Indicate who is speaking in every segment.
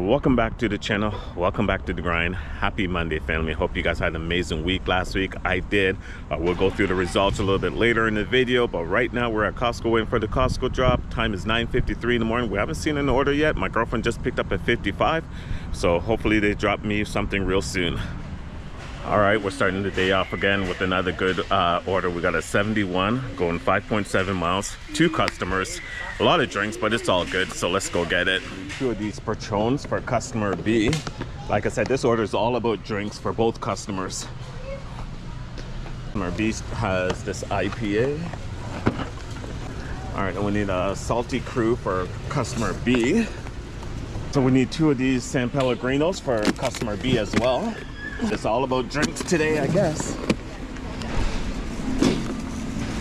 Speaker 1: Welcome back to the channel. Welcome back to the grind. Happy Monday, family. Hope you guys had an amazing week last week. I did. We'll go through the results a little bit later in the video, but right now we're at Costco waiting for the Costco drop. Time is 9:53 in the morning. We haven't seen an order yet. My girlfriend just picked up at 55, so hopefully they drop me something real soon. All right, we're starting the day off again with another good order. We got a 71 going 5.7 miles, 2 customers, a lot of drinks, but it's all good, so let's go get it. 2 of these Patrons for customer B. Like I said, this order is all about drinks for both customers. Customer B has this IPA. All right, and we need a Salty Crew for customer B. So we need 2 of these San Pellegrinos for customer B as well. It's all about drinks today, I guess.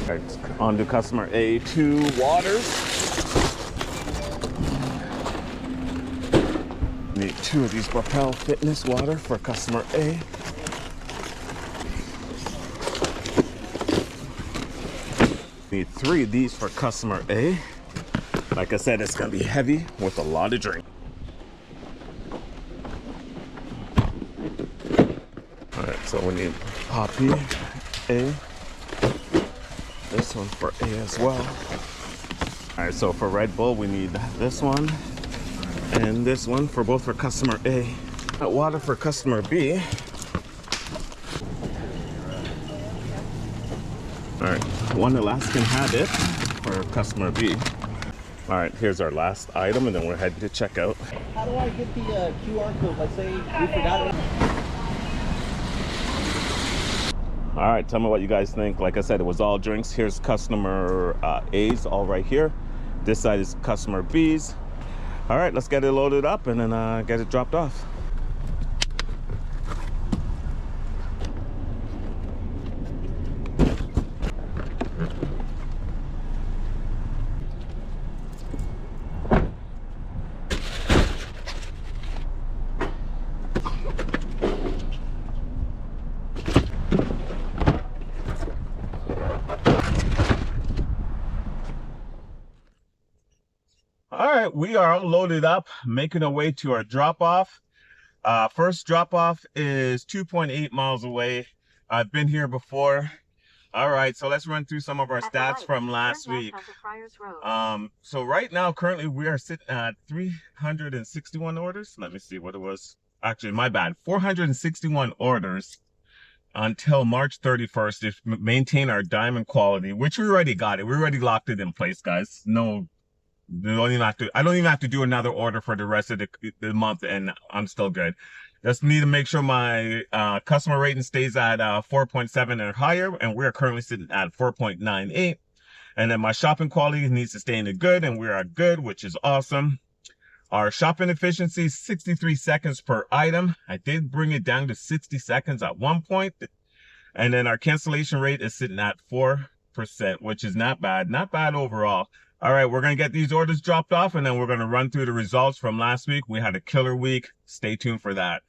Speaker 1: All right, on to customer A, 2 waters. Need 2 of these Propel Fitness water for customer A. Need 3 of these for customer A. Like I said, it's gonna be heavy with a lot of drink. So we need Poppy A, this one for A as well. All right, so for Red Bull, we need this one and this one for both for customer A. Water for customer B. All right, 1 Alaskan Habit for customer B. All right, here's our last item, and then we're heading to checkout.
Speaker 2: How do I get the QR code? Let's say we forgot it.
Speaker 1: All right, tell me what you guys think. Like I said, it was all drinks. Here's customer A's all right here. This side is customer B's. All right, let's get it loaded up and then get it dropped off. All right, we are all loaded up, making our way to our drop-off. First drop-off is 2.8 miles away. I've been here before. All right, so let's run through some of our stats from last week. So right now, currently, we are sitting at 361 orders. Let me see what it was. Actually, my bad, 461 orders until March 31st to maintain our diamond quality, which we already got it. We already locked it in place, guys. I don't even have to do another order for the rest of the month, and I'm still good. Just need to make sure my customer rating stays at 4.7 or higher, and we're currently sitting at 4.98. And then my shopping quality needs to stay in the good, and we are good, which is awesome. Our shopping efficiency is 63 seconds per item. I did bring it down to 60 seconds at one point. And then our cancellation rate is sitting at 4%, which is not bad overall. All right, we're going to get these orders dropped off, and then we're going to run through the results from last week. We had a killer week. Stay tuned for that.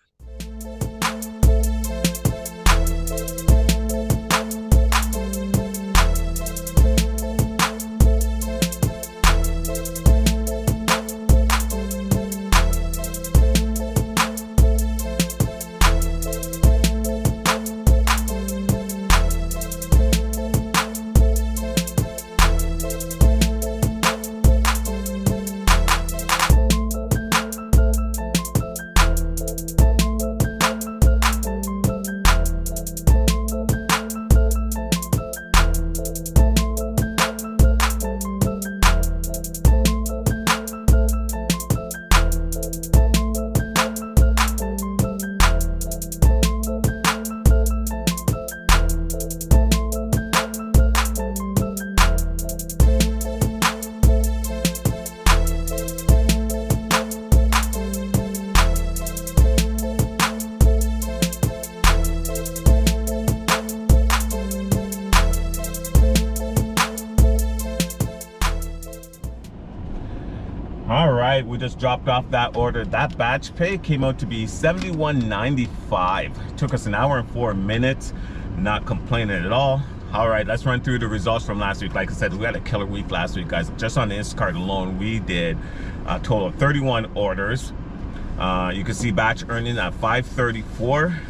Speaker 1: All right, we just dropped off that order. That batch pay came out to be $71.95. Took us 1 hour and 4 minutes. Not complaining at all. All right, let's run through the results from last week. Like I said, we had a killer week last week, guys. Just on the Instacart alone, we did a total of 31 orders. You can see batch earning at 534.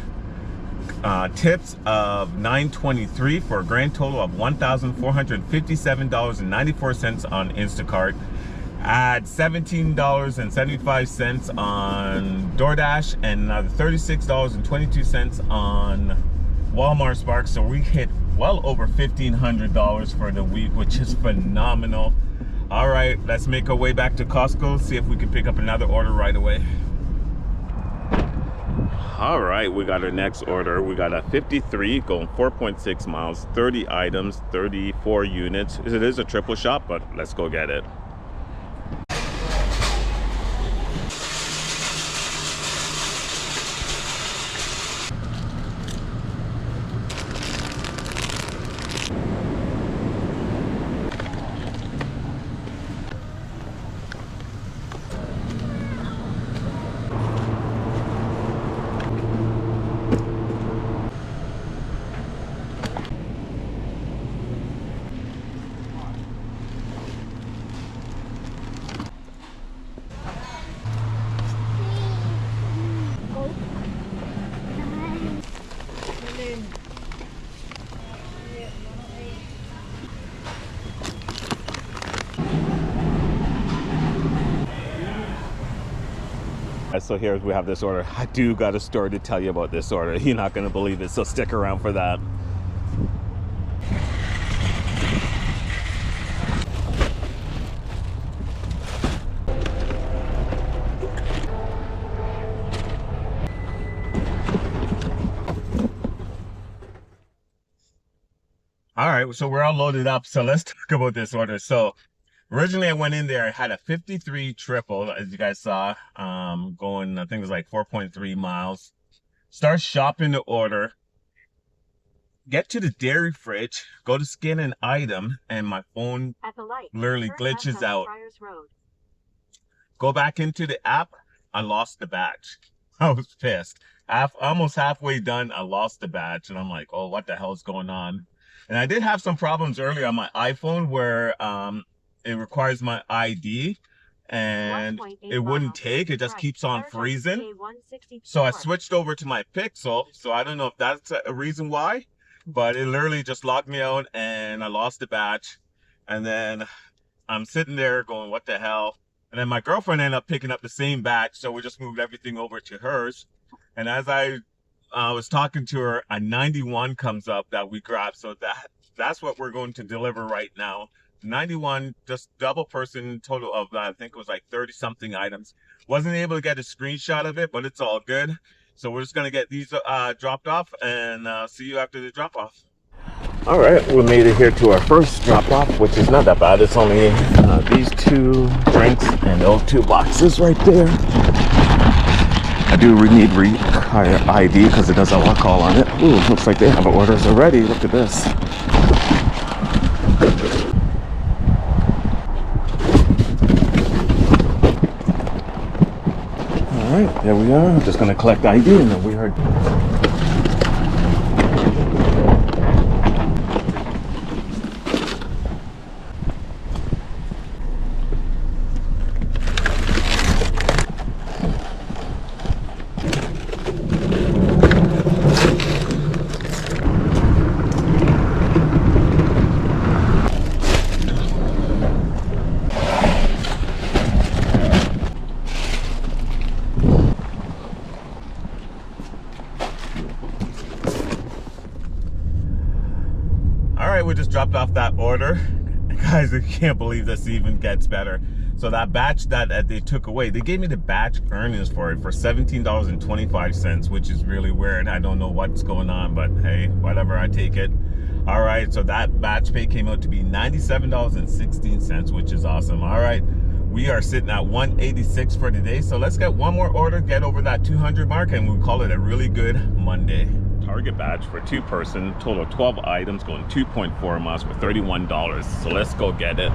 Speaker 1: Tips of $9.23 for a grand total of $1,457.94 on Instacart. Add $17.75 on DoorDash and another $36.22 on Walmart Spark. So we hit well over $1,500 for the week, which is phenomenal. All right, let's make our way back to Costco, see if we can pick up another order right away. All right, we got our next order. We got a 53 going 4.6 miles, 30 items, 34 units. It is a triple shop, but let's go get it. So here we have this order. I do got a story to tell you about this order. You're not going to believe it, so stick around for that. All right, so we're all loaded up, so let's talk about this order. So originally I went in there, I had a 53 triple, as you guys saw, going, I think it was like 4.3 miles. Start shopping the order, get to the dairy fridge, go to scan an item, and my phone literally glitches out. Go back into the app, I lost the batch. I was pissed. Almost halfway done, I lost the batch, and I'm like, oh, what the hell is going on? And I did have some problems earlier on my iPhone where it requires my ID and it wouldn't take, it just keeps on freezing. So I switched over to my Pixel. So I don't know if that's a reason why, but it literally just logged me out and I lost the batch. And then I'm sitting there going, what the hell? And then my girlfriend ended up picking up the same batch. So we just moved everything over to hers. And as I was talking to her, a 91 comes up that we grabbed. So that's what we're going to deliver right now. 91, just double person total of, I think it was like 30 something items. Wasn't able to get a screenshot of it, but it's all good. So we're just going to get these dropped off and see you after the drop off. All right, we made it here to our first drop off, which is not that bad. It's only these 2 drinks and those 2 boxes right there. I do need ID because it does have alcohol on it. Ooh, looks like they have orders already. Look at this. All right, there we are. I'm just going to collect ID and then we are... We just dropped off that order. Guys, I can't believe this even gets better. So that batch that they took away, they gave me the batch earnings for it for $17.25, which is really weird. I don't know what's going on, but hey, whatever, I take it. All right, so that batch pay came out to be $97.16, which is awesome. All right, we are sitting at 186 for today. So let's get one more order, get over that 200 mark, and we'll call it a really good Monday. Target batch for 2 person, total of 12 items, going 2.4 miles for $31. So let's go get it.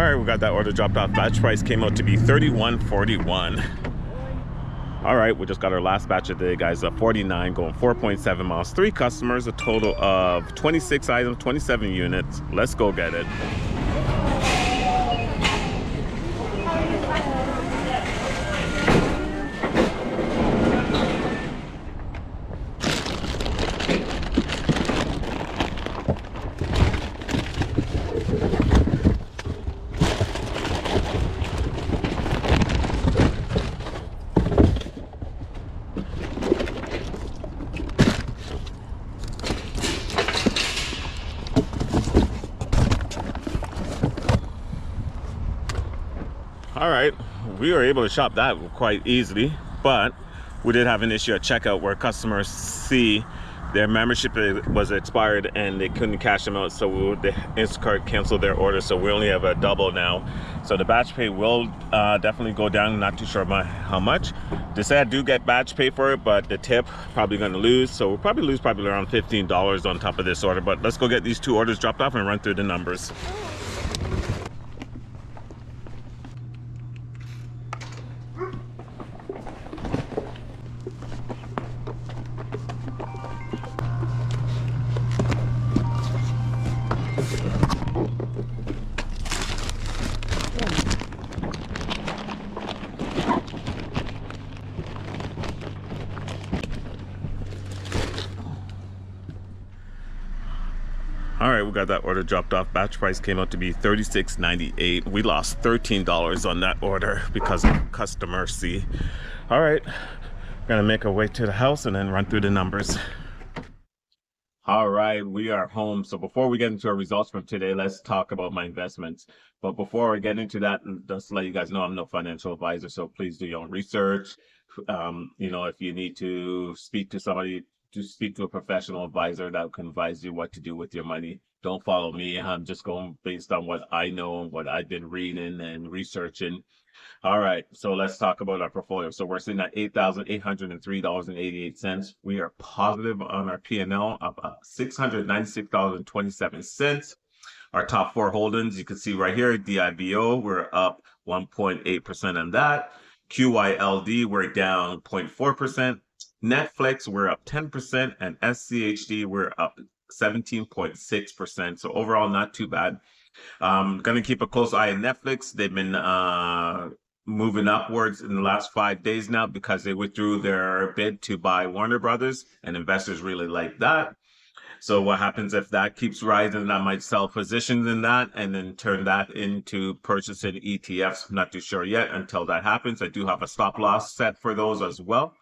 Speaker 1: All right, we got that order dropped off. Batch price came out to be $31.41. All right, we just got our last batch of the day, guys. 49 going 4.7 miles. 3 customers, a total of 26 items, 27 units. Let's go get it. All right, we were able to shop that quite easily, but we did have an issue at checkout where customers see their membership was expired and they couldn't cash them out, so the Instacart canceled their order, so we only have a double now. So the batch pay will definitely go down. Not too sure about how much. They say I do get batch pay for it, but the tip probably going to lose, so we'll probably lose around $15 on top of this order. But let's go get these 2 orders dropped off and run through the numbers. All right, we got that order dropped off. Batch price came out to be $36.98. We lost $13 on that order because of customer C. All right, gonna make our way to the house and then run through the numbers. All right, we are home. So before we get into our results from today, let's talk about my investments. But before we get into that, just to let you guys know, I'm no financial advisor, so please do your own research. You know, if you need to speak to somebody, to speak to a professional advisor that can advise you what to do with your money. Don't follow me. I'm just going based on what I know and what I've been reading and researching. All right, so let's talk about our portfolio. So we're sitting at $8,803.88. We are positive on our P&L of $696.27. Our top 4 holdings, you can see right here, DIBO, we're up 1.8% on that. QYLD, we're down 0.4%. Netflix, we're up 10%, and SCHD, we're up 17.6%. So overall, not too bad. Gonna keep a close eye on Netflix. They've been moving upwards in the last 5 days now because they withdrew their bid to buy Warner Brothers, and investors really like that. So what happens if that keeps rising? I might sell positions in that and then turn that into purchasing ETFs. I'm not too sure yet until that happens. I do have a stop loss set for those as well.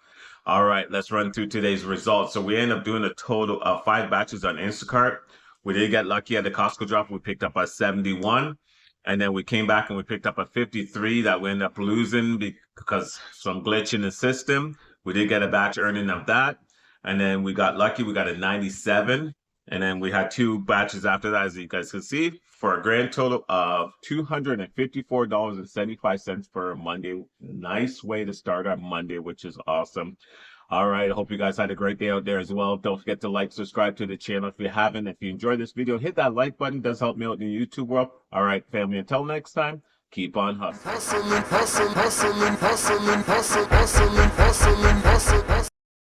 Speaker 1: All right, let's run through today's results. So we end up doing a total of 5 batches on Instacart. We did get lucky at the Costco drop. We picked up a 71. And then we came back and we picked up a 53 that we ended up losing because some glitch in the system. We did get a batch earning of that. And then we got lucky. We got a 97. And then we had 2 batches after that, as you guys can see, for a grand total of $254.75 for Monday. Nice way to start our Monday, which is awesome. All right, I hope you guys had a great day out there as well. Don't forget to like, subscribe to the channel if you haven't. If you enjoyed this video, hit that like button. It does help me out in the YouTube world. All right, family, until next time, keep on hustling.